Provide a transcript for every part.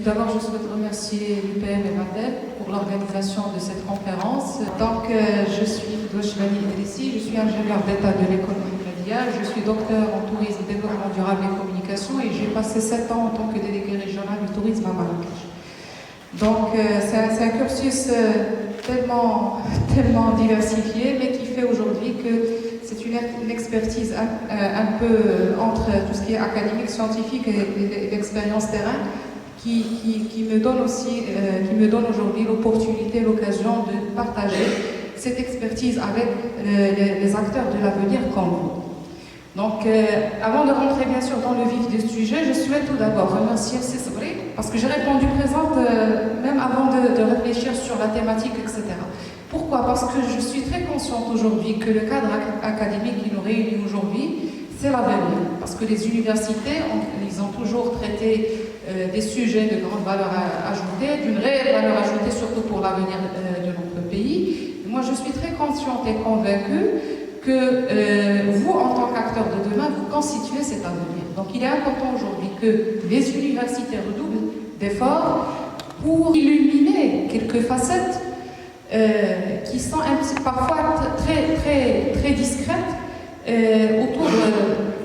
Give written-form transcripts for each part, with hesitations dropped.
D'abord, je souhaite remercier l'UPM et MADEP pour l'organisation de cette conférence. Donc, je suis Douchmani Idrissi, je suis ingénieur d'État de l'économie média, je suis docteur en tourisme, développement durable et communication et j'ai passé 7 ans en tant que délégué régional du tourisme à Marrakech. Donc, c'est un cursus tellement diversifié, mais qui fait aujourd'hui que c'est une expertise un peu entre tout ce qui est académique, scientifique et l'expérience terrain qui me donne aussi, qui me donne aujourd'hui l'opportunité, l'occasion de partager cette expertise avec les acteurs de l'avenir comme vous. Donc, avant de rentrer bien sûr dans le vif du sujet, je souhaite tout d'abord remercier Césaré, parce que j'ai répondu présente même avant de réfléchir sur la thématique, etc. Pourquoi? Parce que je suis très consciente aujourd'hui que le cadre académique qui nous réunit aujourd'hui, c'est l'avenir. Parce que les universités, ils ont toujours traité des sujets de grande valeur ajoutée, d'une réelle valeur ajoutée, surtout pour l'avenir de notre pays. Et moi, je suis très consciente et convaincue que vous, en tant qu'acteurs de demain, vous constituez cet avenir. Donc, il est important aujourd'hui que les universités redoublent d'efforts pour illuminer quelques facettes qui sont parfois très discrètes autour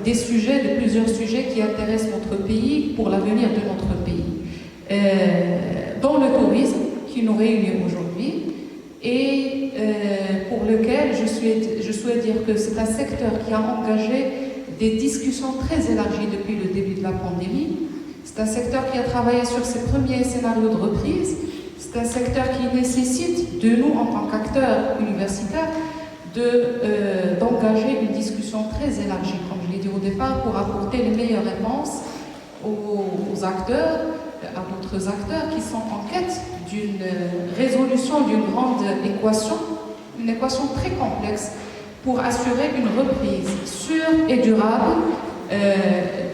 des sujets, de plusieurs sujets qui intéressent notre pays pour l'avenir de notre pays. Dans le tourisme qui nous réunit aujourd'hui et pour lequel je souhaite dire que c'est un secteur qui a engagé des discussions très élargies depuis le début de la pandémie. C'est un secteur qui a travaillé sur ses premiers scénarios de reprise. C'est un secteur qui nécessite de nous, en tant qu'acteurs universitaires, d'engager une discussion très élargie, comme je l'ai dit au départ, pour apporter les meilleures réponses aux acteurs, à d'autres acteurs qui sont en quête d'une résolution d'une grande équation, une équation très complexe pour assurer une reprise sûre et durable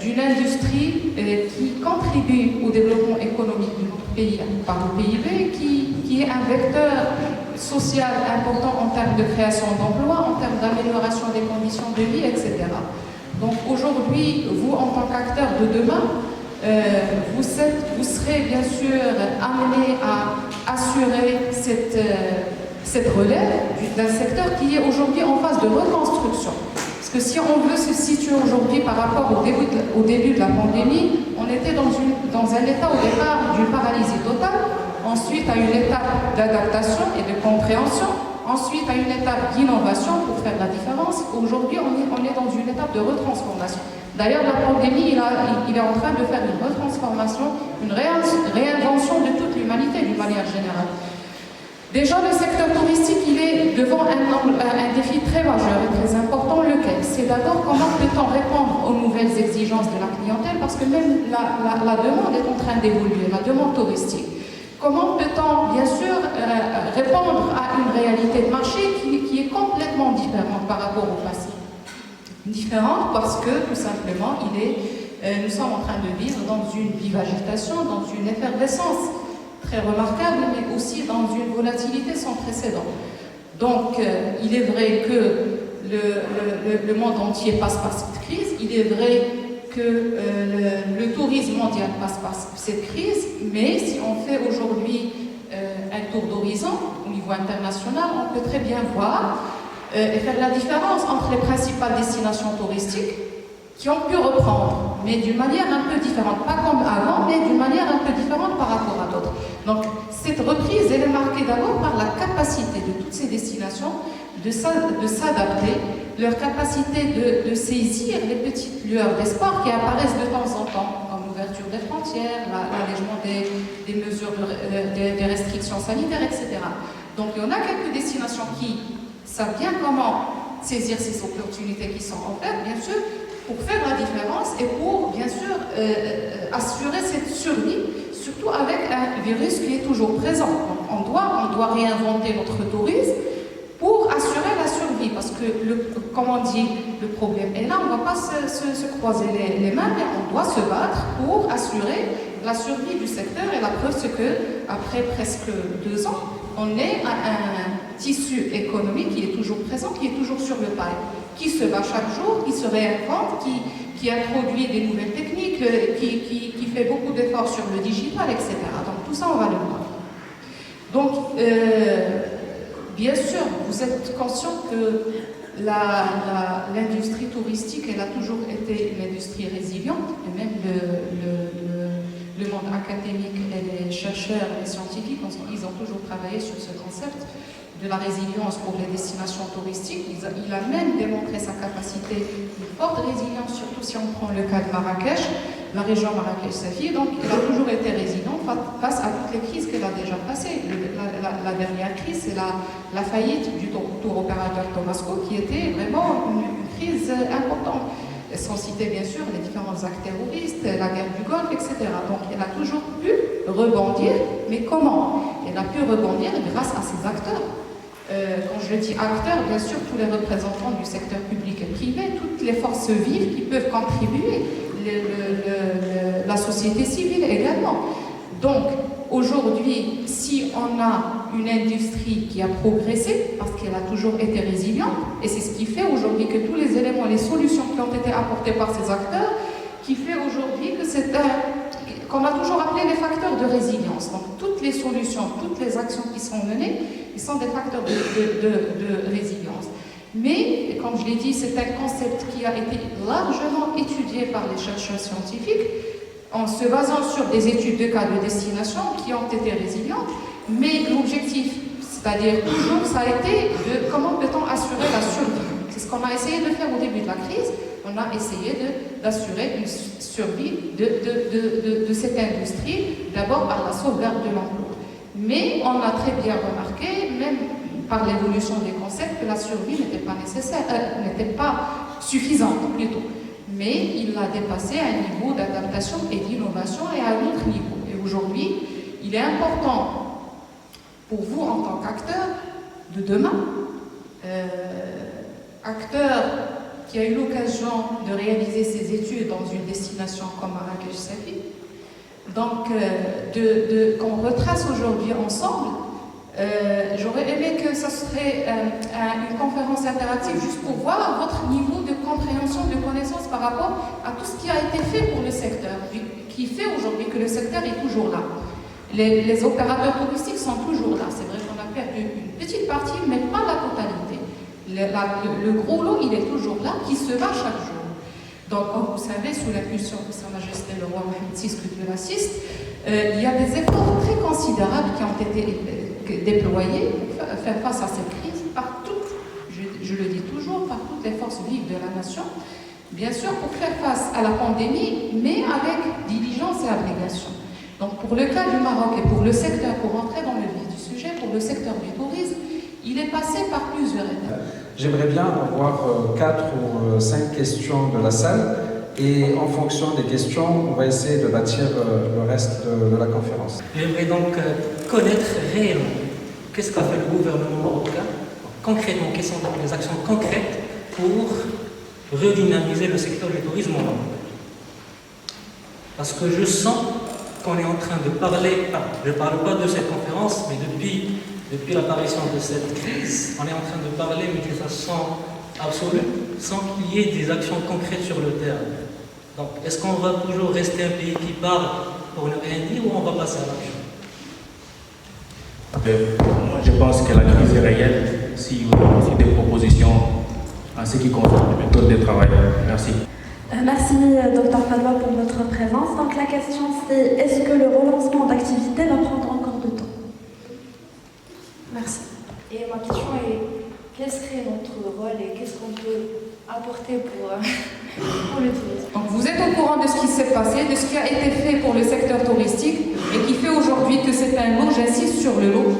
d'une industrie qui contribue au développement économique de notre pays par le PIB, qui est un vecteur social important en termes de création d'emplois, en termes d'amélioration des conditions de vie, etc. Donc aujourd'hui, vous en tant qu'acteurs de demain, vous serez bien sûr amenés à assurer cette relève d'un secteur qui est aujourd'hui en phase de reconstruction. Parce que si on veut se situer aujourd'hui par rapport au début de la pandémie, on était dans un état au départ d'une paralysie totale, ensuite à une étape d'adaptation et de compréhension, ensuite à une étape d'innovation pour faire la différence. Aujourd'hui, on est dans une étape de retransformation. D'ailleurs, la pandémie, il est en train de faire une retransformation, une réinvention de toute l'humanité d'une manière générale. Déjà, le secteur touristique, il est devant un défi très majeur et très important, lequel? C'est d'abord comment peut-on répondre aux nouvelles exigences de la clientèle, parce que même la demande est en train d'évoluer, la demande touristique. Comment peut-on, bien sûr, répondre à une réalité de marché qui est complètement différente par rapport au passé? Différente parce que, tout simplement, nous sommes en train de vivre dans une vive agitation, dans une effervescence très remarquable, mais aussi dans une volatilité sans précédent. Donc, il est vrai que le monde entier passe par cette crise, il est vrai que le tourisme mondial passe par cette crise, mais si on fait aujourd'hui un tour d'horizon au niveau international, on peut très bien voir et faire la différence entre les principales destinations touristiques qui ont pu reprendre, mais d'une manière un peu différente, pas comme avant, mais d'une manière un peu différente par rapport à d'autres. Donc cette reprise, elle est marquée d'abord par la capacité de toutes ces destinations de s'adapter, leur capacité de saisir les petites lueurs d'espoir qui apparaissent de temps en temps, comme l'ouverture des frontières, l'allègement des mesures, des restrictions sanitaires, etc. Donc il y en a quelques destinations qui savent bien comment saisir ces opportunités qui sont offertes, bien sûr, pour faire la différence et pour, bien sûr, assurer cette survie, surtout avec un virus qui est toujours présent. Donc, on doit réinventer notre tourisme pour assurer la survie, parce que, comme on dit, le problème est là, on ne va pas se croiser les mains, mais on doit se battre pour assurer la survie du secteur. Et la preuve, c'est qu'après presque 2 ans, on est à un tissu économique qui est toujours présent, qui est toujours sur le paille, qui se bat chaque jour, qui se réinvente, qui introduit des nouvelles techniques, public qui fait beaucoup d'efforts sur le digital, etc. Donc tout ça, on va le voir. Donc, bien sûr, vous êtes conscient que l'industrie touristique, elle a toujours été une industrie résiliente, et même le monde académique et les chercheurs et les scientifiques, ils ont toujours travaillé sur ce concept de la résilience pour les destinations touristiques. Il a même démontré sa capacité de forte résilience, surtout si on prend le cas de Marrakech, la région Marrakech-Safi. Donc, il a toujours été résilient face à toutes les crises qu'elle a déjà passées. La dernière crise, c'est la faillite du tour opérateur Thomas Cook, qui était vraiment une crise importante. Sans citer bien sûr les différents actes terroristes, la guerre du Golfe, etc. Donc, elle a toujours pu rebondir, mais comment? Elle a pu rebondir grâce à ses acteurs. Quand je dis acteurs, bien sûr, tous les représentants du secteur public et privé, toutes les forces vives qui peuvent contribuer, la société civile également. Donc, aujourd'hui, si on a une industrie qui a progressé, parce qu'elle a toujours été résiliente, et c'est ce qui fait aujourd'hui que tous les éléments, les solutions qui ont été apportées par ces acteurs, qui fait aujourd'hui que c'est qu'on a toujours appelé les facteurs de résilience. Donc, toutes les solutions, toutes les actions qui sont menées, ils sont des facteurs de résilience. Mais, comme je l'ai dit, c'est un concept qui a été largement étudié par les chercheurs scientifiques, en se basant sur des études de cas de destination qui ont été résilientes, mais l'objectif, c'est-à-dire toujours, ça a été de comment peut-on assurer la survie. C'est ce qu'on a essayé de faire au début de la crise. On a essayé d'assurer une survie de cette industrie, d'abord par la sauvegarde de l'emploi. Mais on a très bien remarqué, même par l'évolution des concepts, que la survie n'était pas nécessaire, n'était pas suffisante plutôt. Mais il l'a dépassé à un niveau d'adaptation et d'innovation et à un autre niveau. Et aujourd'hui, il est important pour vous en tant qu'acteur de demain, acteur qui a eu l'occasion de réaliser ses études dans une destination comme Marrakech-Safi, donc qu'on retrace aujourd'hui ensemble. J'aurais aimé que ce serait une conférence interactive juste pour voir votre niveau de compréhension, de connaissance par rapport à tout ce qui a été fait pour le secteur, qui fait aujourd'hui que le secteur est toujours là. Les opérateurs touristiques sont toujours là. C'est vrai qu'on a perdu une petite partie, mais pas la totalité. Le gros lot, il est toujours là, qui se bat chaque jour. Donc, comme vous savez, sous l'impulsion de Sa Majesté le roi Mohammed VI, que Dieu l'assiste, il y a des efforts très considérables qui ont été déployés pour faire face à cette crise par toutes, je le dis toujours, par toutes les forces vives de la nation, bien sûr pour faire face à la pandémie, mais avec diligence et abnégation. Donc pour le cas du Maroc et pour le secteur, pour rentrer dans le vif du sujet, pour le secteur du tourisme, il est passé par plusieurs étapes. J'aimerais bien avoir 4 ou 5 questions de la salle et en fonction des questions, on va essayer de bâtir le reste de la conférence. J'aimerais donc connaître réellement qu'est-ce qu'a fait le gouvernement marocain, concrètement, quelles sont les actions concrètes pour redynamiser le secteur du tourisme au Maroc. Parce que je sens qu'on est en train de parler, je ne parle pas de cette conférence, mais depuis l'apparition de cette crise, on est en train de parler, mais d'une façon absolue, sans qu'il y ait des actions concrètes sur le terrain. Donc, est-ce qu'on va toujours rester un pays qui parle pour ne rien dire ou on va passer à l'action? Moi, je pense que la crise est réelle si vous avez aussi des propositions en ce qui concerne les méthodes de travail. Merci. Merci, Dr Fadwa, pour votre présence. Donc, la question, c'est est-ce que le relancement d'activité va prendre encore de temps? Merci. Et ma question est, quel serait notre rôle et qu'est-ce qu'on peut apporter pour le tourisme? Donc vous êtes au courant de ce qui s'est passé, de ce qui a été fait pour le secteur touristique et qui fait aujourd'hui que c'est un lot, j'insiste sur le lot,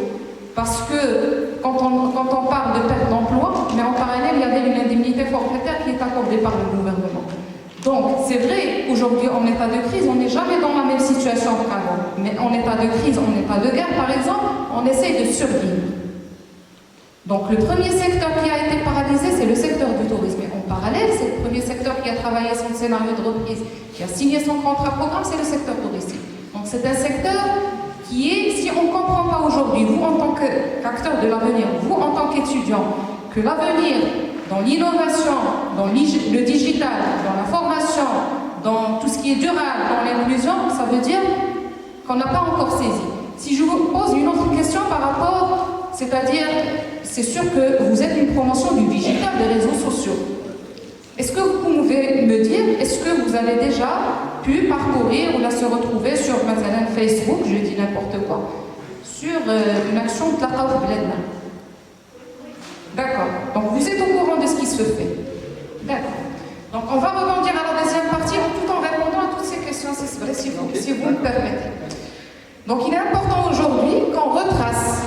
parce que quand on parle de perte d'emploi, mais en parallèle, il y avait une indemnité forfaitaire qui est accordée par le gouvernement. Donc c'est vrai, aujourd'hui en état de crise, on n'est jamais dans la même situation qu'avant. Mais en état de crise, en état de guerre par exemple, on essaye de survivre. Donc le premier secteur qui a été paralysé, c'est le secteur du tourisme. Et en parallèle, c'est le premier secteur qui a travaillé son scénario de reprise, qui a signé son contrat programme, c'est le secteur touristique. Donc c'est un secteur qui est, si on ne comprend pas aujourd'hui, vous en tant qu'acteur de l'avenir, vous en tant qu'étudiant, que l'avenir dans l'innovation, dans le digital, dans la formation, dans tout ce qui est durable, dans l'inclusion, ça veut dire qu'on n'a pas encore saisi. Si je vous pose une autre question par rapport, c'est-à-dire, c'est sûr que vous êtes une promotion du digital, des réseaux sociaux. Est-ce que vous pouvez me dire, est-ce que vous avez déjà pu parcourir ou là se retrouver sur مثلا, Facebook, je dis n'importe quoi, sur une action de Tlaqaw Bladna? D'accord. Donc vous êtes au courant de ce qui se fait. D'accord. Donc on va rebondir à la deuxième partie tout en répondant à toutes ces questions, c'est vrai, si vous me permettez. Donc il est important aujourd'hui qu'on retrace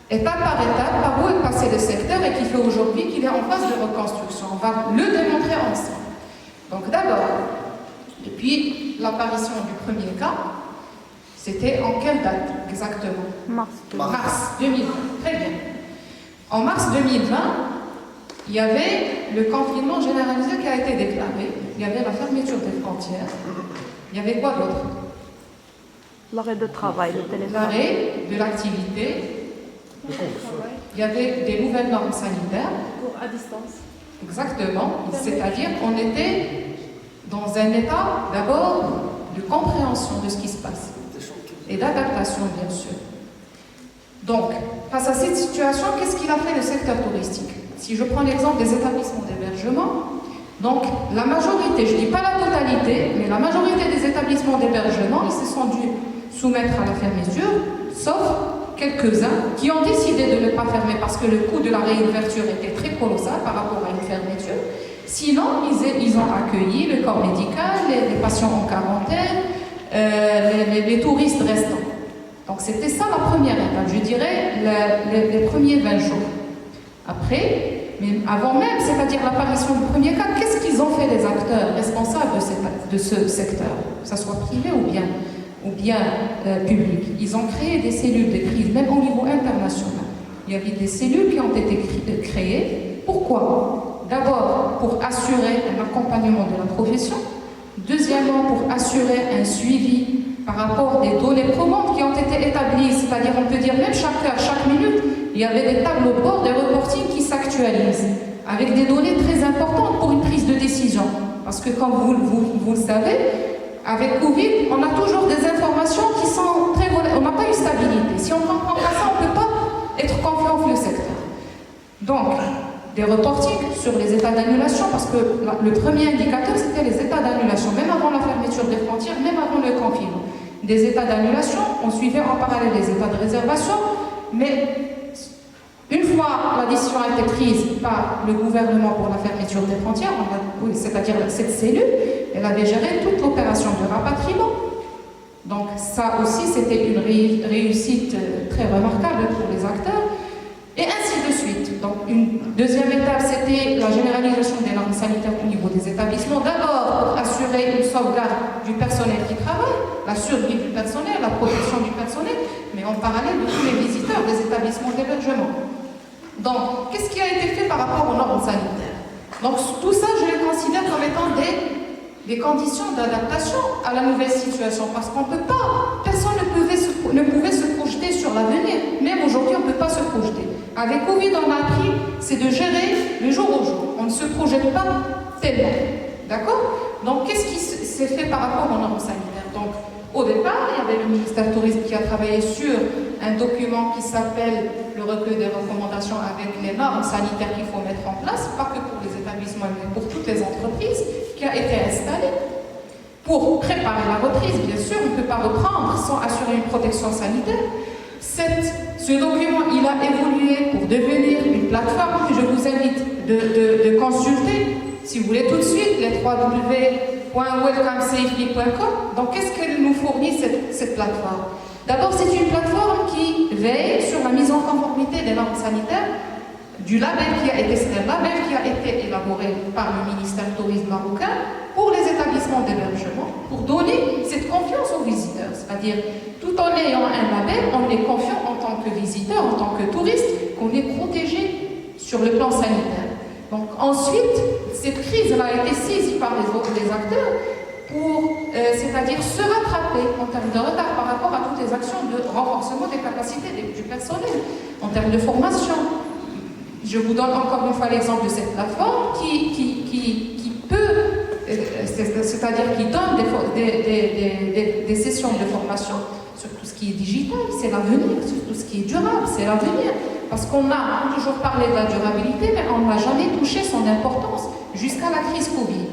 étape par étape par où est passé le secteur et qui fait aujourd'hui qu'il est en phase de reconstruction. On va le démontrer ensemble. Donc d'abord, depuis l'apparition du premier cas, c'était en quelle date exactement? Mars 2020. Très bien. En mars 2020, il y avait le confinement généralisé qui a été déclaré. Il y avait la fermeture des frontières. Il y avait quoi d'autre? L'arrêt de travail, le téléphone. L'arrêt de l'activité. Il y avait des nouvelles normes sanitaires. Cours à distance. Exactement. C'est-à-dire qu'on était dans un état d'abord de compréhension de ce qui se passe et d'adaptation, bien sûr. Donc, face à cette situation, qu'est-ce qu'il a fait le secteur touristique? Si je prends l'exemple des établissements d'hébergement, donc la majorité, je ne dis pas la totalité, mais la majorité des établissements d'hébergement, ils se sont dû soumettre à la fermeture, sauf quelques-uns qui ont décidé de ne pas fermer parce que le coût de la réouverture était très colossal par rapport à une fermeture. Sinon, ils ont accueilli le corps médical, les patients en quarantaine, les touristes restants. Donc c'était ça la première étape, je dirais les premiers 20 jours. Après, mais avant même, c'est-à-dire l'apparition du premier cas, qu'est-ce qu'ils ont fait les acteurs responsables de ce secteur, que ce soit privé ou bien public? Ils ont créé des cellules de crise, même au niveau international. Il y avait des cellules qui ont été créées. Pourquoi? D'abord, pour assurer un accompagnement de la profession. Deuxièmement, pour assurer un suivi par rapport des données probantes qui ont été établies, c'est-à-dire on peut dire même chaque heure, chaque minute, il y avait des tableaux de bord, des reportings qui s'actualisent, avec des données très importantes pour une prise de décision. Parce que comme vous le savez, avec Covid, on a toujours des informations qui sont très volatiles, on n'a pas une stabilité. Si on ne comprend pas ça, on ne peut pas être confiant dans le secteur. Donc, des reportings sur les états d'annulation, parce que le premier indicateur, c'était les états d'annulation, même avant la fermeture des frontières, même avant le confinement. Des états d'annulation, on suivait en parallèle les états de réservation, mais une fois la décision a été prise par le gouvernement pour la fermeture des frontières, c'est-à-dire cette cellule, elle avait géré toute l'opération de rapatriement. Donc ça aussi, c'était une réussite très remarquable pour les acteurs. Et ainsi de suite. Donc, une deuxième étape, c'était la généralisation des normes sanitaires au niveau des établissements. D'abord, pour assurer une sauvegarde du personnel qui travaille, la survie du personnel, la protection du personnel, mais en parallèle de tous les visiteurs des établissements d'hébergement. Donc, qu'est-ce qui a été fait par rapport aux normes sanitaires? Donc, tout ça, je le considère comme étant des conditions d'adaptation à la nouvelle situation, parce qu'on ne peut pas, personne ne pouvait se projeter sur l'avenir. Même aujourd'hui, on ne peut pas se projeter. Avec Covid, on a appris, c'est de gérer le jour au jour. On ne se projette pas tellement. D'accord? Donc, qu'est-ce qui s'est fait par rapport aux normes sanitaires? Donc, au départ, il y avait le ministère du Tourisme qui a travaillé sur un document qui s'appelle le recueil des recommandations avec les normes sanitaires qu'il faut mettre en place, pas que pour les établissements, mais pour toutes les entreprises, qui a été installé pour préparer la reprise. Bien sûr, on ne peut pas reprendre sans assurer une protection sanitaire. Ce document, il a évolué pour devenir une plateforme que je vous invite de consulter, si vous voulez tout de suite, les www.welcomesafely.com. Donc, qu'est-ce qu'elle nous fournit, cette plateforme? D'abord, c'est une plateforme qui veille sur la mise en conformité des normes sanitaires, du label qui a été élaboré par le ministère du Tourisme marocain pour les établissements d'hébergement, pour donner cette confiance aux visiteurs. C'est-à-dire, tout en ayant un label, on est confiant en tant que visiteur, en tant que touriste, qu'on est protégé sur le plan sanitaire. Donc ensuite, cette crise a été saisie par les acteurs pour, c'est-à-dire se rattraper en termes de retard par rapport à toutes les actions de renforcement des capacités du personnel, en termes de formation. Je vous donne encore une fois l'exemple de cette plateforme qui peut c'est-à-dire qui donne des sessions de formation sur tout ce qui est digital, c'est l'avenir, sur tout ce qui est durable, c'est l'avenir. Parce qu'on a toujours parlé de la durabilité, mais on n'a jamais touché son importance jusqu'à la crise Covid.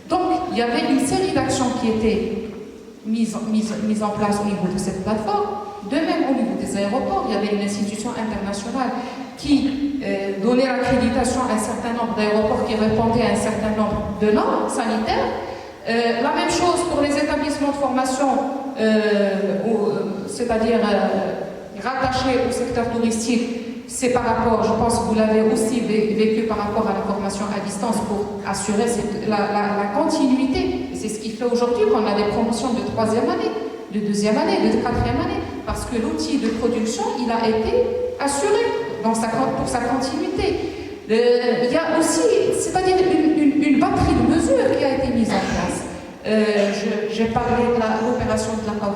Donc, il y avait une série d'actions qui étaient mises en place au niveau de cette plateforme. De même, au niveau des aéroports, il y avait une institution internationale qui donnait l'accréditation à un certain nombre d'aéroports qui répondaient à un certain nombre de normes sanitaires. La même chose pour les établissements de formation, c'est-à-dire rattachés au secteur touristique. C'est par rapport, je pense que vous l'avez aussi vécu par rapport à la formation à distance pour assurer la continuité. Et c'est ce qui fait aujourd'hui qu'on a des promotions de 3e année, de 2e année, de 4e année, parce que l'outil de production, il a été assuré pour sa continuité. Il y a aussi, c'est-à-dire une batterie de mesures qui a été mise en place. J'ai parlé de l'opération de la PAF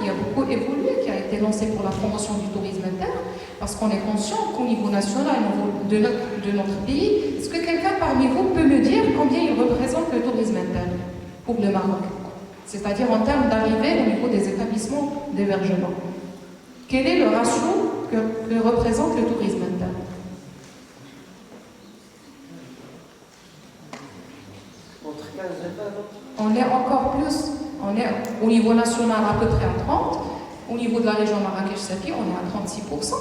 qui a beaucoup évolué, qui a été lancée pour la promotion du tourisme interne, parce qu'on est conscient qu'au niveau national, au niveau de notre pays, est-ce que quelqu'un parmi vous peut me dire combien il représente le tourisme interne pour le Maroc? C'est-à-dire en termes d'arrivée au niveau des établissements d'hébergement. Quel est le ratio que représente le tourisme interne? On est encore plus, on est au niveau national à peu près à 30%, au niveau de la région Marrakech-Safi, on est à 36%.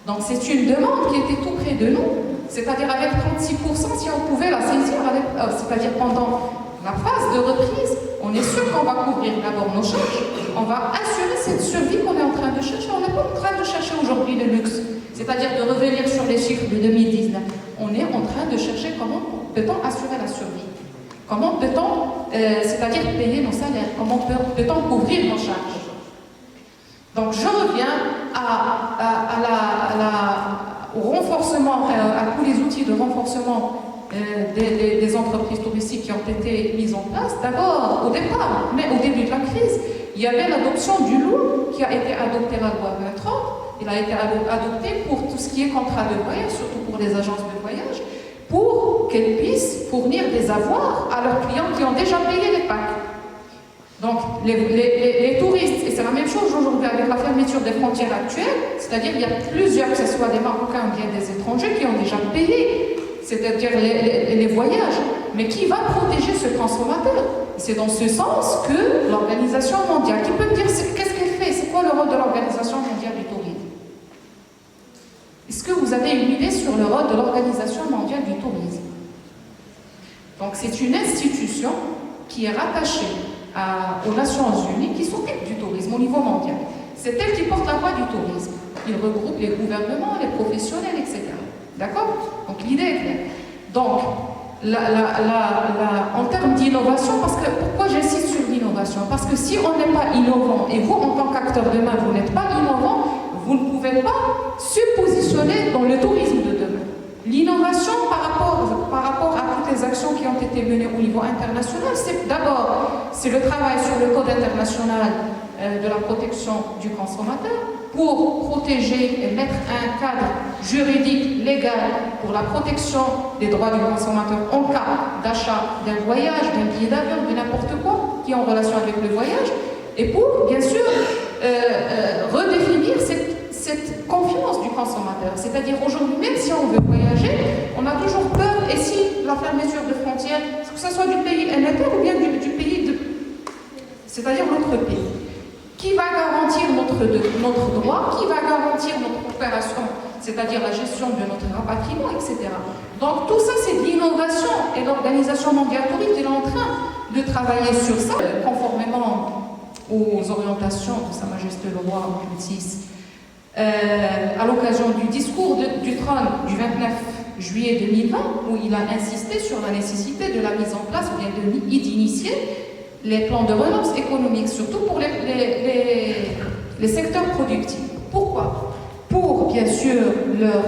Donc c'est une demande qui était tout près de nous, c'est-à-dire avec 36%, si on pouvait la saisir, c'est-à-dire pendant la phase de reprise, on est sûr qu'on va couvrir d'abord nos charges, on va assurer cette survie qu'on est en train de chercher. On n'est pas en train de chercher aujourd'hui le luxe, c'est-à-dire de revenir sur les chiffres de 2019. On est en train de chercher comment peut-on assurer la survie. Comment peut-on, c'est-à-dire payer nos salaires, comment peut-on couvrir nos charges. Donc je reviens au renforcement, à tous les outils de renforcement des entreprises touristiques qui ont été mises en place. D'abord, au départ, mais au début de la crise, il y avait l'adoption du LOU qui a été adopté la loi 2030. Il a été adopté pour tout ce qui est contrat de voyage, surtout pour les agences de voyage, pour qu'elles puissent fournir des avoirs à leurs clients qui ont déjà payé les PAC. Donc, les touristes, et c'est la même chose aujourd'hui avec la fermeture des frontières actuelles, c'est-à-dire qu'il y a plusieurs, que ce soit des Marocains ou bien des étrangers, qui ont déjà payé, c'est-à-dire les voyages. Mais qui va protéger ce consommateur? C'est dans ce sens que l'Organisation mondiale, qui peut me dire qu'est-ce qu'elle fait? C'est quoi le rôle de l'Organisation mondiale du tourisme? Est-ce que vous avez une idée sur le rôle de l'Organisation mondiale du tourisme? Donc c'est une institution qui est rattachée aux Nations Unies qui s'occupe du tourisme au niveau mondial. C'est elle qui porte la voix du tourisme. Il regroupe les gouvernements, les professionnels, etc. D'accord? Donc l'idée est claire. Donc, en termes d'innovation, pourquoi j'insiste sur l'innovation? Parce que si on n'est pas innovant, et vous en tant qu'acteur demain, vous n'êtes pas innovant, vous ne pouvez pas se positionner dans le tourisme de demain. L'innovation par rapport à toutes les actions qui ont été menées au niveau international, c'est d'abord le travail sur le Code international de la protection du consommateur pour protéger et mettre un cadre juridique, légal pour la protection des droits du consommateur en cas d'achat d'un voyage, d'un billet d'avion, de n'importe quoi qui est en relation avec le voyage, et pour, bien sûr, redéfinir cette confiance du consommateur. C'est-à-dire aujourd'hui, même si on veut voyager, on a toujours peur, et si la fermeture de frontières, que ce soit du pays émetteur ou bien du pays de... c'est-à-dire notre pays. Qui va garantir notre droit, qui va garantir notre opération, c'est-à-dire la gestion de notre rapatriement, etc. Donc tout ça, c'est de l'innovation, et l'Organisation mondiale touristique est en train de travailler sur ça, conformément aux orientations de Sa Majesté le Roi Mohamed VI. À l'occasion du discours du trône du 29 juillet 2020, où il a insisté sur la nécessité de la mise en place, ou bien d'initier les plans de relance économique, surtout pour les secteurs productifs. Pourquoi? Pour, bien sûr, leur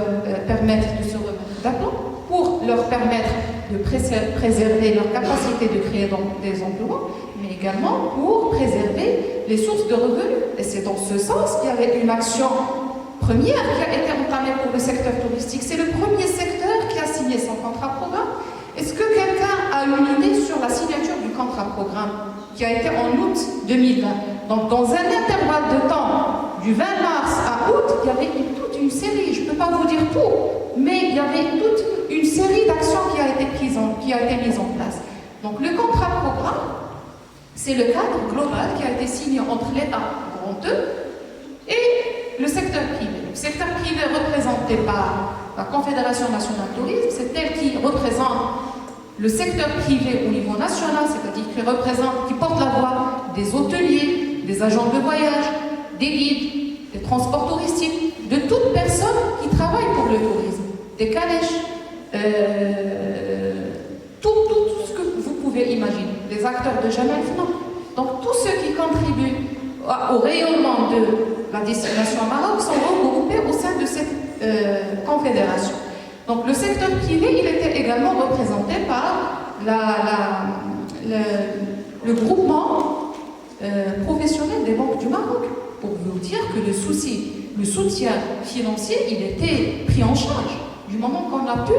permettre de se remettre d'aplomb, pour leur permettre de préserver leur capacité de créer des emplois, mais également pour préserver les sources de revenus. Et c'est dans ce sens qu'il y avait une action première qui a été entamée pour le secteur touristique. C'est le premier secteur qui a signé son contrat programme. Est-ce que quelqu'un a une idée sur la signature du contrat programme qui a été en août 2020. Donc, dans un intervalle de temps, du 20 mars à août, il y avait toute une série, je ne peux pas vous dire tout, mais il y avait toute une série d'actions qui a été mise en place. Donc, le contrat programme, c'est le cadre global qui a été signé entre l'État, grand E, et le secteur privé. Le secteur privé représenté par la Confédération nationale du tourisme, c'est elle qui représente le secteur privé au niveau national, c'est-à-dire qui porte la voix des hôteliers, des agents de voyage, des guides, des transports touristiques, de toute personne qui travaille pour le tourisme, des calèches, tout ce que vous pouvez imaginer, des acteurs de Jam el Fna. Donc tous ceux qui contribuent au rayonnement de la destination Maroc sont regroupés au sein de cette confédération. Donc le secteur privé, il était également représenté par le groupement professionnel des banques du Maroc. Pour vous dire que le soutien financier, il était pris en charge du moment qu'on a pu,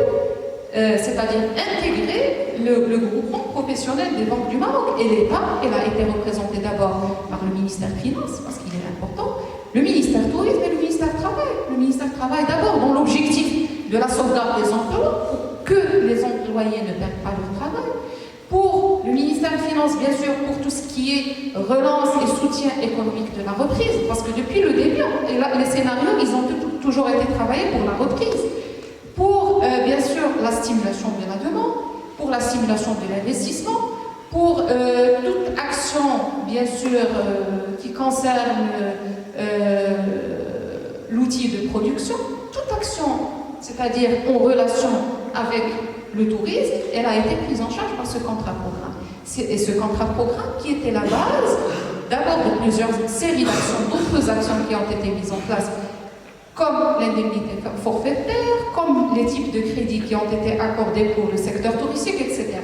c'est-à-dire intégrer le groupement professionnel des banques du Maroc. Et l'État, elle a été représentée d'abord par le ministère des Finances, parce qu'il est important, le ministère du Tourisme et le ministère du Travail. Le ministère du Travail d'abord, dans l'objectif de la sauvegarde des emplois, pour que les employés ne perdent pas leur travail. Pour le ministère des Finances, bien sûr, pour tout ce qui est relance et soutien économique de la reprise, parce que depuis le début, les scénarios, ils ont toujours été travaillés pour la reprise. Pour, bien sûr, la stimulation de la demande, pour la stimulation de l'investissement, pour toute action, bien sûr, qui concerne l'outil de production, toute action, c'est-à-dire en relation avec le tourisme, elle a été prise en charge par ce contrat programme. Et ce contrat programme qui était la base, d'abord de plusieurs séries d'actions, d'autres actions qui ont été mises en place, comme l'indemnité forfaitaire, comme les types de crédits qui ont été accordés pour le secteur touristique, etc.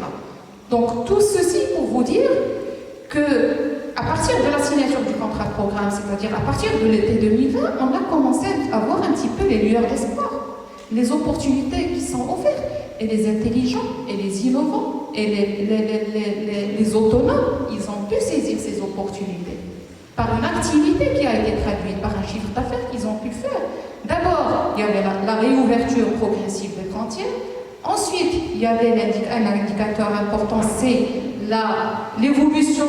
Donc tout ceci pour vous dire que à partir de la signature du contrat de programme, c'est-à-dire à partir de l'été 2020, on a commencé à voir un petit peu les lueurs d'espoir, les opportunités qui sont offertes, et les intelligents, et les innovants, et les autonomes, ils ont pu saisir ces opportunités par une activité qui a été traduite par un chiffre d'affaires qu'ils ont pu faire. D'abord, il y avait la réouverture progressive des frontières. Ensuite, il y avait un indicateur important, c'est l'évolution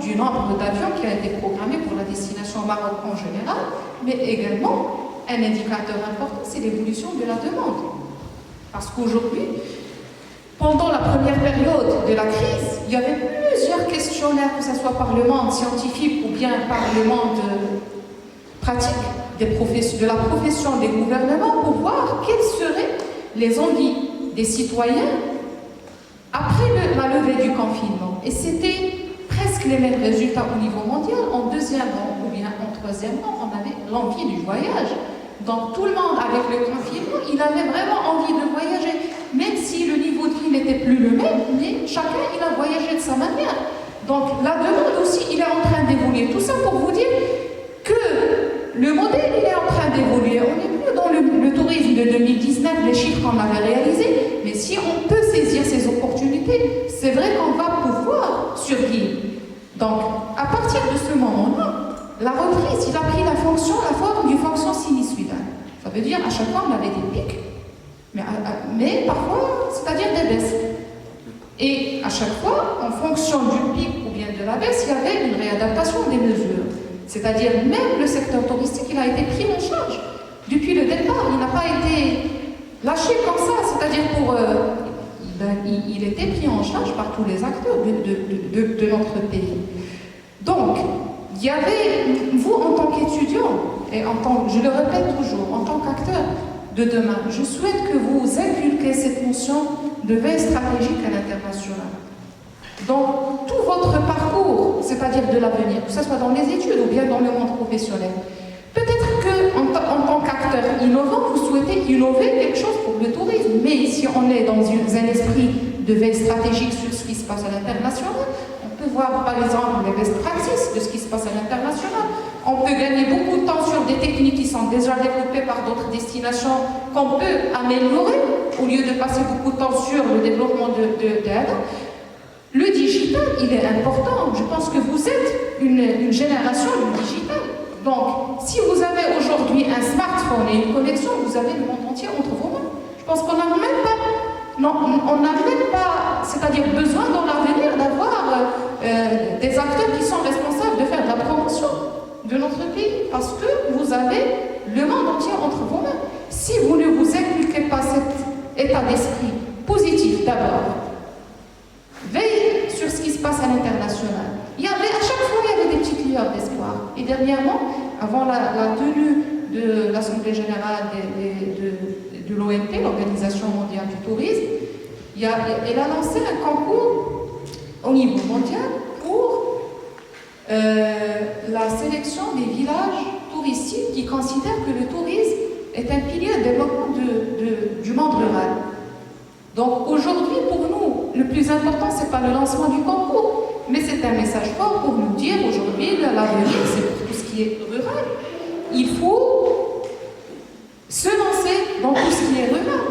du nombre d'avions qui a été programmé pour la destination Maroc en général, mais également un indicateur important, c'est l'évolution de la demande. Parce qu'aujourd'hui, pendant la première période de la crise, il y avait plusieurs questionnaires, que ce soit par le monde scientifique ou bien par le monde pratique de la profession des gouvernements, pour voir quelles seraient les envies des citoyens après la levée du confinement. Et c'était presque les mêmes résultats au niveau mondial. En deuxième rang ou bien en troisième rang, on avait l'envie du voyage. Donc tout le monde, avec le confinement, il avait vraiment envie de voyager, même si le niveau de vie n'était plus le même, mais chacun, il a voyagé de sa manière. Donc la demande aussi, il est en train d'évoluer. Tout ça pour vous dire que le modèle, il est en train d'évoluer. On n'est plus dans le tourisme de 2019, les chiffres qu'on avait réalisés, mais si on peut saisir ces opportunités, c'est vrai qu'on va pouvoir survivre. Donc, à partir de ce moment-là, la reprise, il a pris la forme du fonction sinusoïdale. Ça veut dire, à chaque fois, on avait des pics, mais parfois, c'est-à-dire des baisses. Et à chaque fois, en fonction du pic ou bien de la baisse, il y avait une réadaptation des mesures. C'est-à-dire, même le secteur touristique, il a été pris en charge. Depuis le départ, il n'a pas été lâché comme ça, c'est-à-dire il était pris en charge par tous les acteurs de notre pays. Donc, il y avait, vous en tant qu'étudiant, et je le répète toujours, en tant qu'acteur de demain, je souhaite que vous inculquez cette notion de veille stratégique à l'international. Dans tout votre parcours, c'est-à-dire de l'avenir, que ce soit dans les études ou bien dans le monde professionnel, peut-être qu'en tant qu'acteur innovant, vous souhaitez innover quelque chose pour le tourisme, mais si on est dans un esprit de veille stratégique sur ce qui se passe à l'international, on peut voir par exemple les best practices de ce qui se passe à l'international. On peut gagner beaucoup de temps sur des techniques qui sont déjà développées par d'autres destinations qu'on peut améliorer au lieu de passer beaucoup de temps sur le développement d'aide. il est important. Je pense que vous êtes une génération du digital. Donc, si vous avez aujourd'hui un smartphone et une connexion, vous avez le monde entier entre vos mains. Je pense qu'on n'a même pas, non, on n'a même pas, c'est-à-dire besoin dans l'avenir d'avoir des acteurs qui sont responsables de faire de la promotion de notre pays, parce que vous avez le monde entier entre vos mains. Si vous ne vous inculquez pas cet état d'esprit positif d'abord, veillez sur ce qui se passe à l'international. À chaque fois, il y avait des petites lueurs d'espoir. Et dernièrement, avant la tenue de l'Assemblée générale de l'OMT, l'Organisation mondiale du tourisme, elle a lancé un concours au niveau mondial pour la sélection des villages touristiques qui considèrent que le tourisme est un pilier de développement du monde rural. Donc aujourd'hui, pour nous, le plus important, ce n'est pas le lancement du concours, mais c'est un message fort pour nous dire aujourd'hui, l'avenir, c'est pour tout ce qui est rural. Il faut se lancer dans tout ce qui est rural.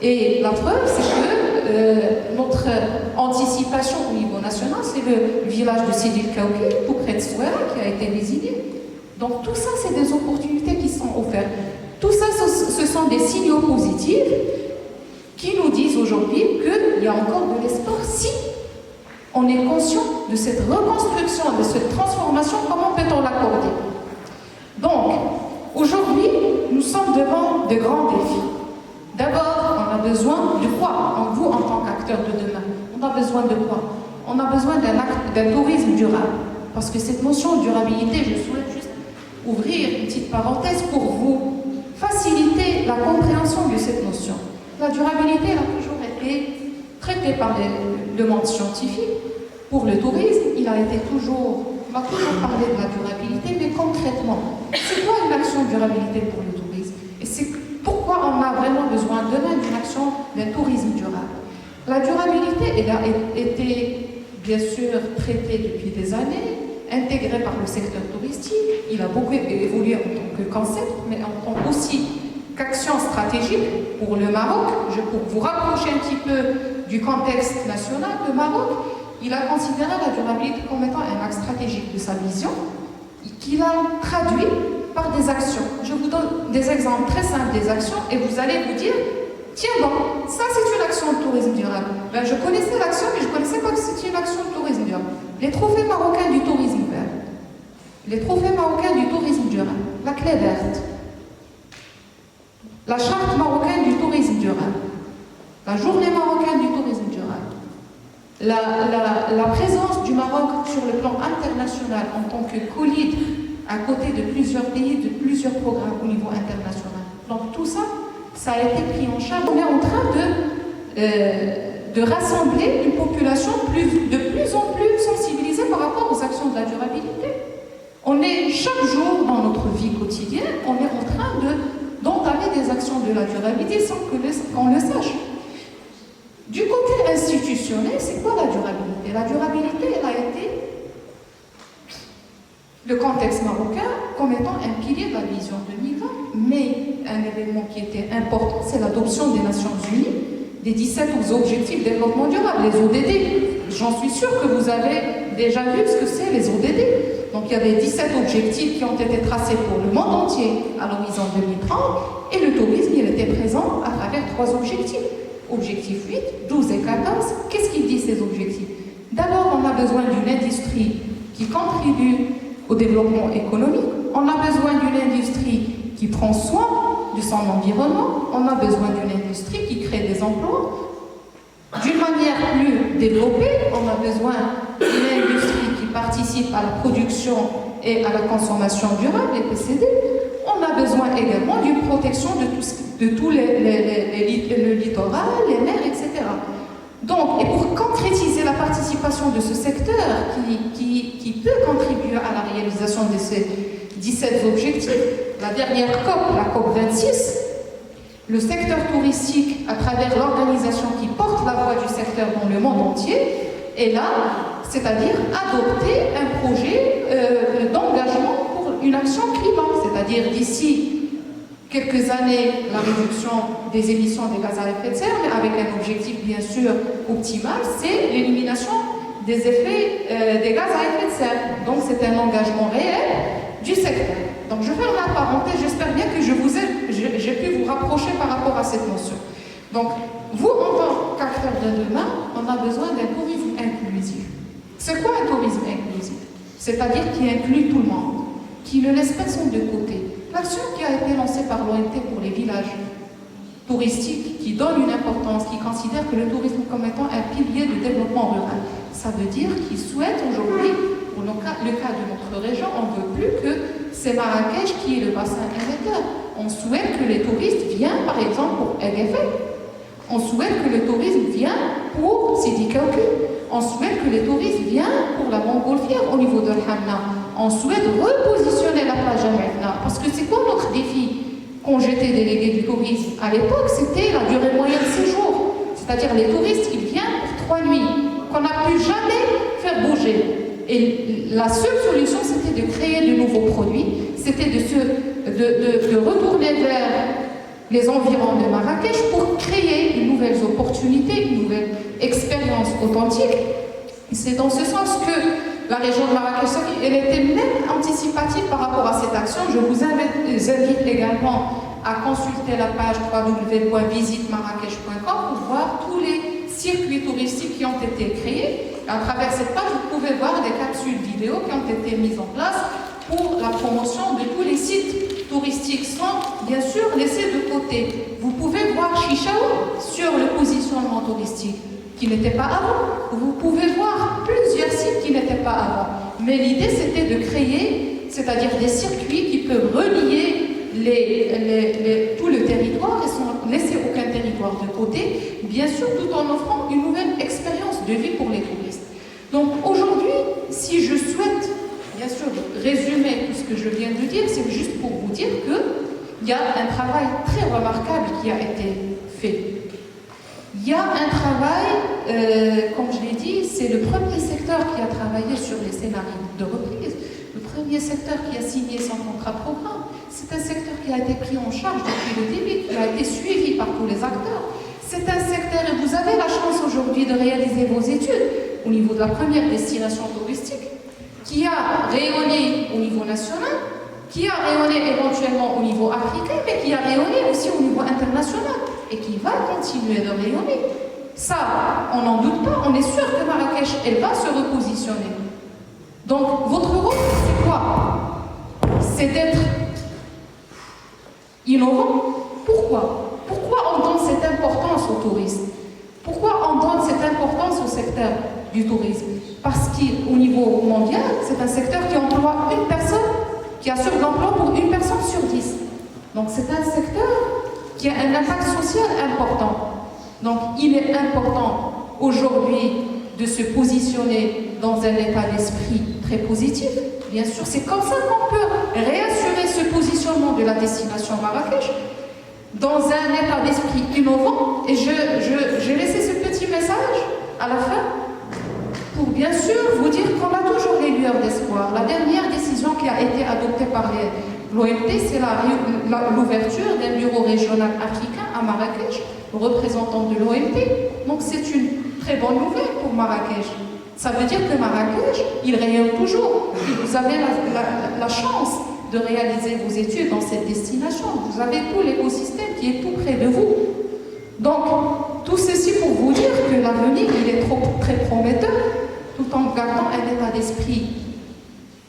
Et la preuve, c'est que notre anticipation au niveau national, c'est le village de Sidi El Kaouki, tout près de Souera, qui a été désigné. Donc tout ça, c'est des opportunités qui sont offertes. Tout ça, ce sont des signaux positifs qui nous disent aujourd'hui qu'il y a encore de l'espoir si on est conscient de cette reconstruction, de cette transformation, comment peut-on l'accorder? Donc, aujourd'hui, nous sommes devant de grands défis. D'abord, on a besoin de quoi? Vous, en tant qu'acteur de demain, on a besoin de quoi? On a besoin d'un tourisme durable. Parce que cette notion de durabilité, je souhaite juste ouvrir une petite parenthèse pour vous faciliter la compréhension de cette notion. La durabilité, elle a toujours été traitée par le monde scientifique. Pour le tourisme, on a toujours parlé de la durabilité, mais concrètement, c'est quoi une action de durabilité pour le tourisme? Et c'est pourquoi on a vraiment besoin demain d'une action d'un tourisme durable. La durabilité, elle a été bien sûr traitée depuis des années, intégrée par le secteur touristique. Il a beaucoup évolué en tant que concept, mais en tant aussi qu'action stratégique pour le Maroc. Pour vous rapprocher un petit peu du contexte national, le Maroc, il a considéré la durabilité comme étant un axe stratégique de sa vision, qu'il a traduit par des actions. Je vous donne des exemples très simples des actions et vous allez vous dire, tiens bon, ça c'est une action de tourisme durable. Ben, je connaissais l'action, mais je ne connaissais pas que c'était une action de tourisme durable. Les trophées marocains du tourisme vert, les trophées marocains du tourisme durable, la clé verte, la charte marocaine du tourisme durable, la journée marocaine du tourisme durable, la présence du Maroc sur le plan international en tant que co-lead à côté de plusieurs pays, de plusieurs programmes au niveau international. Donc tout ça, ça a été pris en charge. On est en train de rassembler une population de plus en plus sensibilisée par rapport aux actions de la durabilité. On est chaque jour dans notre vie quotidienne, on est en train d'entamer des actions de la durabilité sans qu'on le sache. Du côté institutionnel, c'est quoi la durabilité? La durabilité, elle a été le contexte marocain comme étant un pilier de la vision 2020, mais un événement qui était important, c'est l'adoption des Nations Unies des 17 objectifs de développement durable, les ODD. J'en suis sûre que vous avez déjà vu ce que c'est les ODD. Donc il y avait 17 objectifs qui ont été tracés pour le monde entier à l'horizon 2030, et le tourisme, il était présent à travers 3 objectifs. Objectif 8, 12 et 14, qu'est-ce qu'ils disent ces objectifs? D'abord, on a besoin d'une industrie qui contribue au développement économique, on a besoin d'une industrie qui prend soin de son environnement, on a besoin d'une industrie qui crée des emplois. D'une manière plus développée, on a besoin d'une industrie qui participe à la production et à la consommation durable, les PCD. On a besoin également d'une protection de tout le littoral, les mers, etc. Donc, et pour concrétiser la participation de ce secteur qui peut contribuer à la réalisation de ces 17 objectifs, la dernière COP, la COP 26, le secteur touristique, à travers l'organisation qui porte la voix du secteur dans le monde entier, est là, c'est-à-dire adopter un projet d'engagement pour une action climat, c'est-à-dire d'ici quelques années, la réduction des émissions des gaz à effet de serre, mais avec un objectif bien sûr optimal, c'est l'élimination des effets des gaz à effet de serre. Donc c'est un engagement réel du secteur. Donc je ferme la parenthèse, j'espère bien que j'ai pu vous rapprocher par rapport à cette notion. Donc vous, en tant qu'acteur de demain, on a besoin d'un tourisme inclusif. C'est quoi un tourisme inclusif? C'est-à-dire qui inclut tout le monde, qui ne laisse personne de côté. L'action qui a été lancée par l'OMT pour les villages touristiques, qui donne une importance, qui considère que le tourisme comme étant un pilier de développement rural, ça veut dire qu'ils souhaitent aujourd'hui, pour le cas de notre région, on ne veut plus que c'est Marrakech qui est le bassin émetteur. On souhaite que les touristes viennent, par exemple, pour LFA. On souhaite que le tourisme vienne pour Sidi Kaouki. On souhaite que les touristes viennent pour la Montgolfière au niveau de Hamna. On souhaite repositionner la plage à Hamna. Parce que c'est quoi notre défi? Quand j'étais délégué du tourisme à l'époque, c'était la durée moyenne de séjour. C'est-à-dire les touristes, ils viennent pour 3 nuits, qu'on n'a pu jamais faire bouger. Et la seule solution, c'était de créer de nouveaux produits, c'était de retourner vers les environs de Marrakech pour créer de nouvelles opportunités, une nouvelle expérience authentique. C'est dans ce sens que la région de Marrakech, elle était même anticipative par rapport à cette action. Je vous invite également à consulter la page www.visitemarrakech.com pour voir tous les circuits touristiques qui ont été créés. À travers cette page, vous pouvez voir des capsules vidéo qui ont été mises en place pour la promotion de tous les sites touristiques sans, bien sûr, laisser de côté. Vous pouvez voir Chichaou sur le positionnement touristique, qui n'était pas avant. Vous pouvez voir plusieurs sites qui n'étaient pas avant. Mais l'idée, c'était de créer, c'est-à-dire des circuits qui peuvent relier tout le territoire et sans laisser aucun territoire de côté, bien sûr, tout en offrant une nouvelle expérience de vie pour les touristes. Donc aujourd'hui, si je souhaite, bien sûr, résumer tout ce que je viens de dire, c'est juste pour vous dire qu'il y a un travail très remarquable qui a été fait. Il y a un travail, comme je l'ai dit, c'est le premier secteur qui a travaillé sur les scénarios de reprise, le premier secteur qui a signé son contrat programme. C'est un secteur qui a été pris en charge depuis le début, qui a été suivi par tous les acteurs. C'est un secteur, et vous avez la chance aujourd'hui de réaliser vos études au niveau de la première destination touristique, qui a rayonné au niveau national, qui a rayonné éventuellement au niveau africain, mais qui a rayonné aussi au niveau international, et qui va continuer de rayonner. Ça, on n'en doute pas, on est sûr que Marrakech, elle va se repositionner. Donc, votre rôle, c'est quoi? C'est d'être innovant. Pourquoi? Pourquoi on donne cette importance au tourisme? Pourquoi on donne cette importance au secteur du tourisme? Parce qu'au niveau mondial, c'est un secteur qui emploie une personne, qui assure l'emploi pour une personne sur 10. Donc c'est un secteur qui a un impact social important. Donc il est important aujourd'hui de se positionner dans un état d'esprit très positif. Bien sûr, c'est comme ça qu'on peut réassurer ce positionnement de la destination Marrakech dans un état d'esprit innovant. Et j'ai laissé ce petit message à la fin pour bien sûr vous dire qu'on a toujours les lueurs d'espoir. La dernière décision qui a été adoptée par l'OMT, c'est l'ouverture d'un bureau régional africain à Marrakech, représentant de l'OMT. Donc c'est une très bonne nouvelle pour Marrakech. Ça veut dire que Marrakech, il rayonne toujours. Vous avez la chance de réaliser vos études dans cette destination. Vous avez tout l'écosystème qui est tout près de vous. Donc, tout ceci pour vous dire que l'avenir, il est très prometteur, tout en gardant un état d'esprit,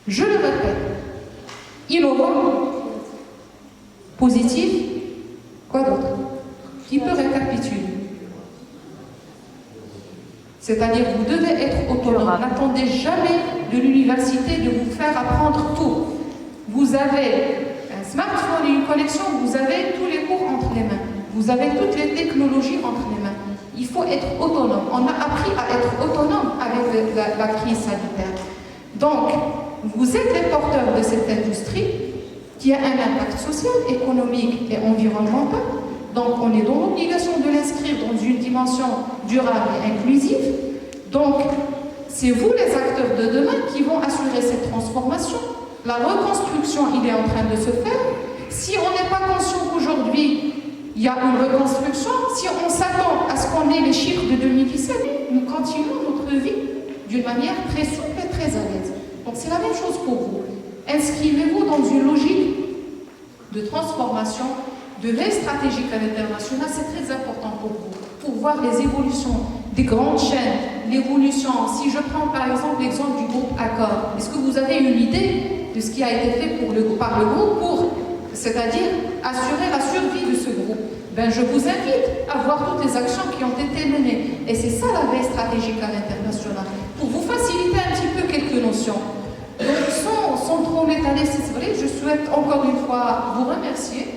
je le répète, innovant, positif, quoi d'autre? Qui peut récapituler? C'est-à-dire vous devez être autonome. N'attendez jamais de l'université de vous faire apprendre tout. Vous avez un smartphone et une connexion, vous avez tous les cours entre les mains. Vous avez toutes les technologies entre les mains. Il faut être autonome. On a appris à être autonome avec la crise sanitaire. Donc, vous êtes les porteurs de cette industrie qui a un impact social, économique et environnemental. Donc, on est dans l'obligation de l'inscrire dans une dimension durable et inclusive. Donc, c'est vous, les acteurs de demain, qui vont assurer cette transformation. La reconstruction, il est en train de se faire. Si on n'est pas conscient qu'aujourd'hui, il y a une reconstruction, si on s'attend à ce qu'on ait les chiffres de 2017, nous continuons notre vie d'une manière très souple et très à l'aise. Donc c'est la même chose pour vous. Inscrivez-vous dans une logique de transformation, de veille stratégique à l'international, c'est très important pour vous, pour voir les évolutions des grandes chaînes, l'évolution. Si je prends par exemple l'exemple du groupe Accor, est-ce que vous avez une idée de ce qui a été fait par le groupe pour, c'est-à-dire assurer la survie de ce groupe? Ben, je vous invite à voir toutes les actions qui ont été menées. Et c'est ça la veille stratégique à l'international, pour vous faciliter un petit peu quelques notions. Donc, sans trop m'étaler, si c'est vrai, je souhaite encore une fois vous remercier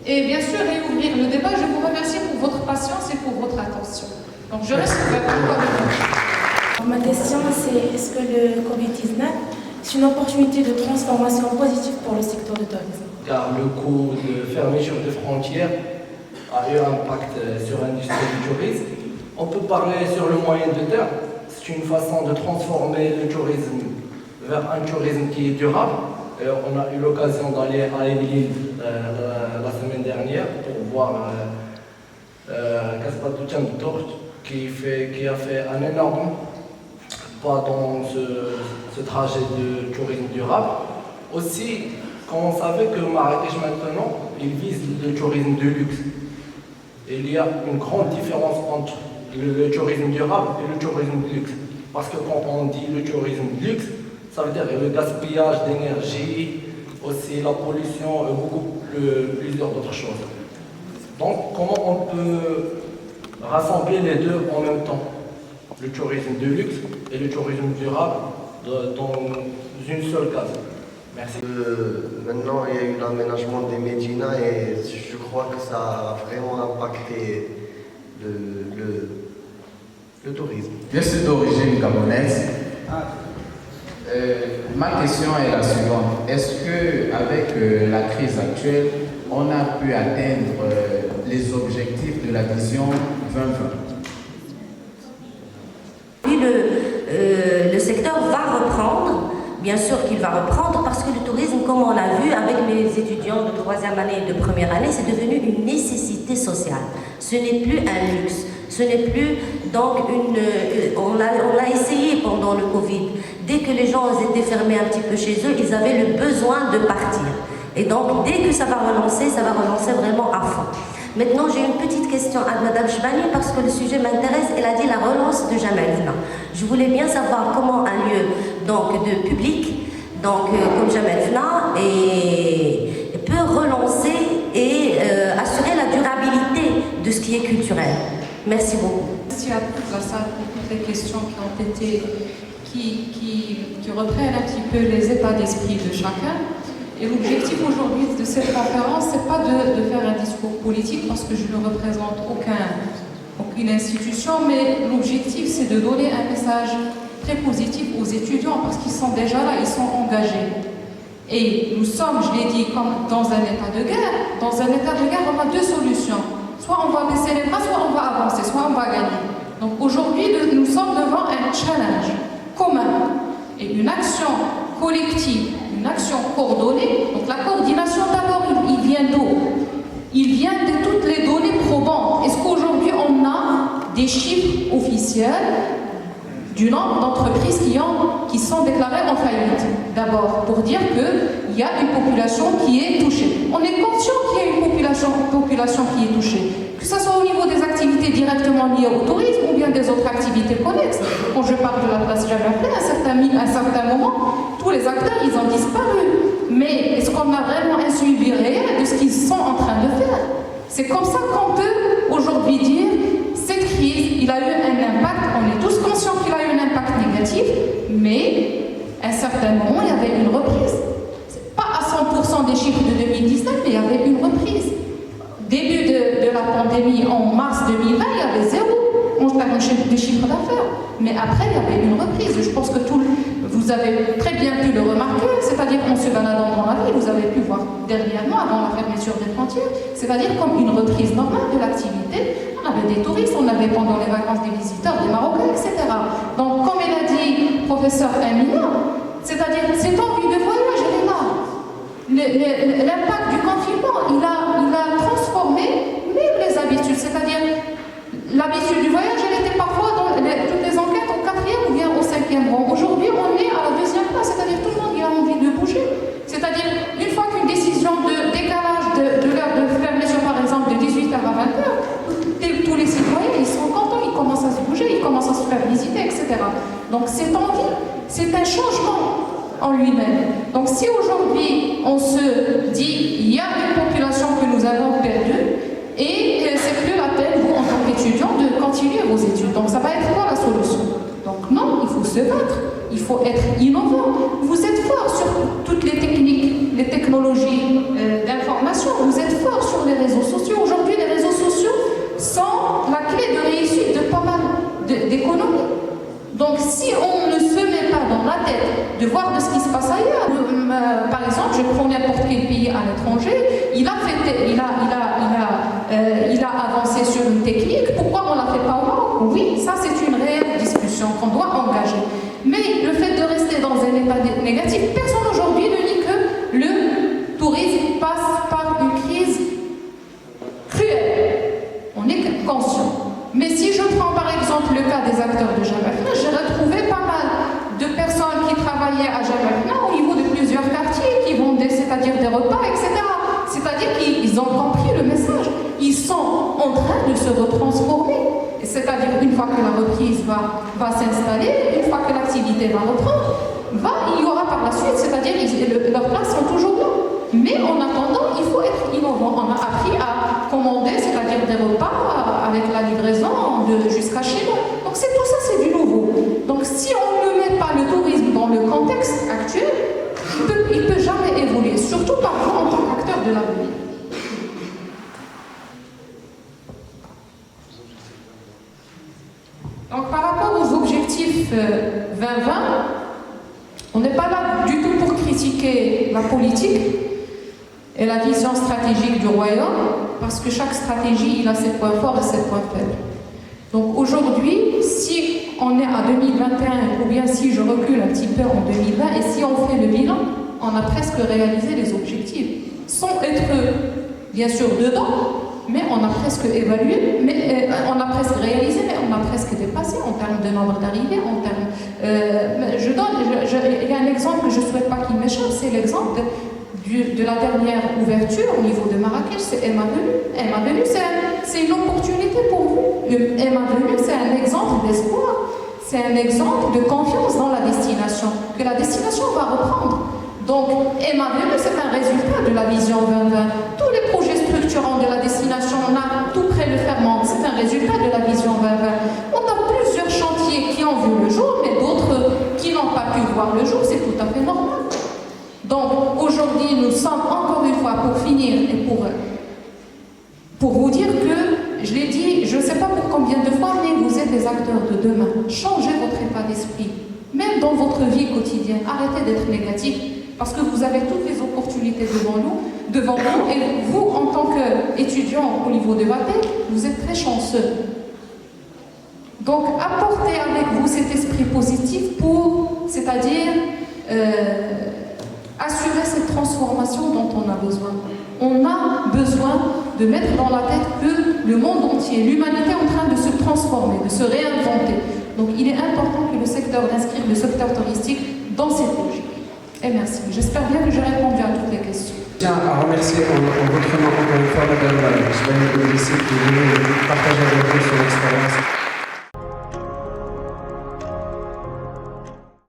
et bien sûr réouvrir le débat. Je vous remercie pour votre patience et pour votre attention. Donc, je reste ouverte encore une fois. Ma question, c'est est-ce que le Covid-19 c'est une opportunité de transformation positive pour le secteur du tourisme? Car le coût de fermeture de frontières a eu un impact sur l'industrie du tourisme. On peut parler sur le moyen de terme. C'est une façon de transformer le tourisme vers un tourisme qui est durable. On a eu l'occasion d'aller à Evelyn la semaine dernière pour voir Kasbah Douchan Tort qui a fait un énorme pas dans ce trajet de tourisme durable. Aussi, quand on savait que Marrakech maintenant, il vise le tourisme de luxe. Il y a une grande différence entre le tourisme durable et le tourisme de luxe. Parce que quand on dit le tourisme de luxe, ça veut dire le gaspillage d'énergie, aussi la pollution et plusieurs d'autres choses. Donc, comment on peut rassembler les deux en même temps, le tourisme de luxe et le tourisme durable dans une seule case? Merci. Maintenant, il y a eu l'aménagement des médinas et je crois que ça a vraiment impacté le tourisme. Je suis d'origine gabonaise. Ma question est la suivante. Est-ce qu'avec la crise actuelle, on a pu atteindre les objectifs de la vision 2020? Puis le secteur va reprendre. Bien sûr qu'il va reprendre parce que le tourisme, comme on l'a vu avec mes étudiants de troisième année et de première année, c'est devenu une nécessité sociale. Ce n'est plus un luxe. Ce n'est plus donc on l'a essayé pendant le Covid. Dès que les gens étaient fermés un petit peu chez eux, ils avaient le besoin de partir. Et donc, dès que ça va relancer vraiment à fond. Maintenant, j'ai une petite question à Mme Chebani parce que le sujet m'intéresse. Elle a dit la relance de Jamal Fna. Je voulais bien savoir comment un lieu donc, de public, donc, comme Jamal Fna, peut relancer et assurer la durabilité de ce qui est culturel. Merci beaucoup. Merci à toute la salle pour toutes les questions qui ont été, qui reprennent un petit peu les états d'esprit de chacun. Et l'objectif aujourd'hui de cette conférence, c'est pas de faire un discours politique parce que je ne représente aucune institution, mais l'objectif c'est de donner un message très positif aux étudiants parce qu'ils sont déjà là, ils sont engagés. Et nous sommes, je l'ai dit, comme dans un état de guerre. Dans un état de guerre, on a deux solutions. Soit on va baisser les bras, soit on va avancer, soit on va gagner. Donc aujourd'hui, nous sommes devant un challenge commun et une action collective, une action coordonnée. Donc la coordination, d'abord, il vient d'où? Il vient de toutes les données probantes. Est-ce qu'aujourd'hui, on a des chiffres officiels du nombre d'entreprises qui sont déclarées en faillite? D'abord, pour dire qu'il y a une population qui est touchée. On est conscient qu'il y a une population qui est touchée, que ce soit au niveau des activités directement liées au tourisme ou bien des autres activités connexes. Quand je parle de la place Jamal Fna, à un certain moment, tous les acteurs, ils ont disparu. Mais est-ce qu'on a vraiment un suivi réel de ce qu'ils sont en train de faire? C'est comme ça qu'on peut aujourd'hui dire cette crise, il a eu un impact, on est tous conscients qu'il a eu un impact négatif, mais à un certain moment, il y avait une reprise. Pas à 100% des chiffres de 2019, mais il y avait une reprise. Début de la pandémie, en mars 2020, il y avait zéro en termes de chiffre d'affaires. Mais après, il y avait une reprise. Je pense que vous avez très bien pu le remarquer, c'est-à-dire qu'en se baladant dans la ville, vous avez pu voir dernièrement, avant la fermeture des frontières, c'est-à-dire comme une reprise normale de l'activité. On avait des touristes, on avait pendant les vacances des visiteurs, des Marocains, etc. Donc, comme elle a dit professeur Amina, c'est-à-dire cette envie de voyage, elle est là. L'impact du confinement, il a transformé même les habitudes, c'est-à-dire l'habitude du voyage, elle était parfois dans toutes les enquêtes au 4e ou bien au 5e bon. Aujourd'hui, on est à la deuxième place, c'est-à-dire tout le monde a envie de bouger. C'est-à-dire, une fois qu'une décision de décalage de l'heure de fermeture, par exemple, de 18h à 20h, tous les citoyens, ils sont contents, ils commencent à se bouger, ils commencent à se faire visiter, etc. Donc cette envie, c'est un changement en lui-même. Donc si aujourd'hui, on se dit, il y a une population que nous avons perdue, et c'est plus la peine, vous, en tant qu'étudiant, de continuer vos études. Donc ça va être quoi la solution? Donc non, il faut se battre, il faut être innovant. Vous êtes fort sur toutes les techniques, les technologies d'information, vous êtes fort sur les réseaux sociaux. Aujourd'hui, les réseaux sociaux sont la clé de réussite de pas mal d'économies. Donc si on ne se met pas dans la tête de voir de ce qui se passe ailleurs, par exemple, je prends n'importe quel pays à l'étranger, il a avancé sur une technique, pourquoi on ne la fait pas au Maroc? Oui, ça c'est une réelle discussion qu'on doit engager. Mais le fait de rester dans un état négatif, personne aujourd'hui ne nie que le tourisme passe par une crise cruelle. On est conscient. Mais si je prends par exemple le cas des acteurs de Jamafna, j'ai retrouvé pas mal de personnes qui travaillaient à Jamafna au niveau de plusieurs quartiers, qui vendaient, c'est-à-dire des repas, etc. C'est-à-dire qu'ils ont compris le message. Ils sont en train de se retransformer. C'est-à-dire une fois que la reprise va s'installer, une fois que l'activité va reprendre, il y aura par la suite, c'est-à-dire leurs places sont toujours là. Mais en attendant, il faut être innovant. On a appris à commander, c'est-à-dire des repas avec la livraison jusqu'à chez nous. Donc tout ça, c'est du nouveau. Donc si on ne met pas le tourisme dans le contexte actuel, il ne peut jamais évoluer, surtout par vous en tant qu'acteur de l'avenir. Donc par rapport aux objectifs 2020, on n'est pas là du tout pour critiquer la politique et la vision stratégique du royaume, parce que chaque stratégie, il a ses points forts et ses points faibles. Donc aujourd'hui, si on est à 2021, ou bien si je recule un petit peu en 2020, et si on fait le bilan, on a presque réalisé les objectifs. Sans être, bien sûr, dedans, mais on a presque évalué, on a presque réalisé, mais on a presque dépassé en termes de nombre d'arrivées, en termes... il y a un exemple que je ne souhaite pas qu'il m'échappe, c'est l'exemple de la dernière ouverture au niveau de Marrakech, c'est Emma Venue. Emma Venue, c'est une opportunité pour vous. Emma Venue, c'est un exemple d'espoir, c'est un exemple de confiance dans la destination, que la destination va reprendre. Donc, Emma Venue, c'est un résultat de la vision 2020. Tous les projets structurants de la destination, on a tout près le ferment, c'est un résultat de la vision 2020. On a plusieurs chantiers qui ont vu le jour, mais d'autres qui n'ont pas pu voir le jour, c'est tout à fait normal. Donc, aujourd'hui, nous sommes encore une fois, pour finir et pour vous dire que, je l'ai dit, je ne sais pas pour combien de fois, mais vous êtes les acteurs de demain. Changez votre état d'esprit, même dans votre vie quotidienne. Arrêtez d'être négatif, parce que vous avez toutes les opportunités devant vous, et vous, en tant qu'étudiant au niveau de VATEC, vous êtes très chanceux. Donc, apportez avec vous cet esprit positif pour, c'est-à-dire, assurer cette transformation dont on a besoin. On a besoin de mettre dans la tête que le monde entier, l'humanité est en train de se transformer, de se réinventer. Donc il est important que d'inscrire le secteur touristique dans cette logique. Et merci. J'espère bien que j'ai répondu à toutes les questions. Je tiens à remercier en votre nom encore une fois Madame Jibani Boulissi qui est venue partager avec nous son expérience.